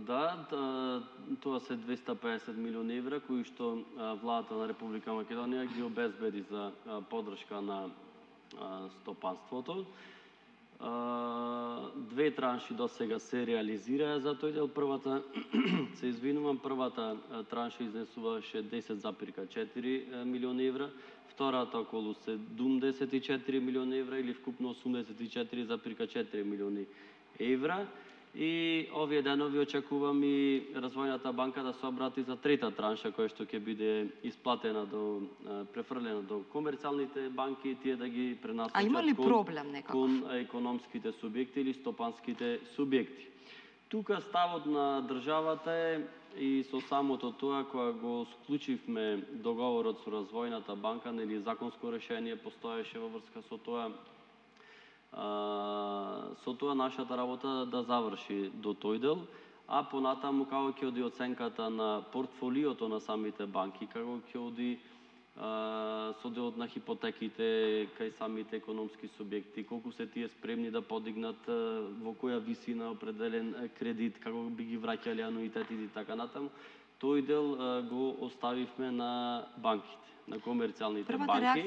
Да, тоа се 250 милиони евра кои што владата на Република Македонија ги обезбеди за поддршка на стопанството. Две транши до сега се реализираа за тој дел. Првата транша изнесуваше 10,4 милиони евра, втората околу 74 милиони евра или вкупно 84,4 милиони евра. И овие денови очекувам и Развојната банка да се обрати за трета транша која што ќе биде исплатена префрлена до комерцијалните банки, тие да ги пренасочат кон економските субјекти или стопанските субјекти. Тука ставот на државата е и со самото тоа кога го склучивме договорот со Развојната банка, нели законско решение постоеше во врска со тоа нашата работа да заврши до тој дел, а понатаму како ќе оди оценката на портфолиото на самите банки, како ќе оди со делот на хипотеките кај самите економски субјекти, колку се тие спремни да подигнат во која висина определен кредит, како би ги враќале ануитетите и така натаму. Тој дел го оставивме на банките, на комерцијалните банки.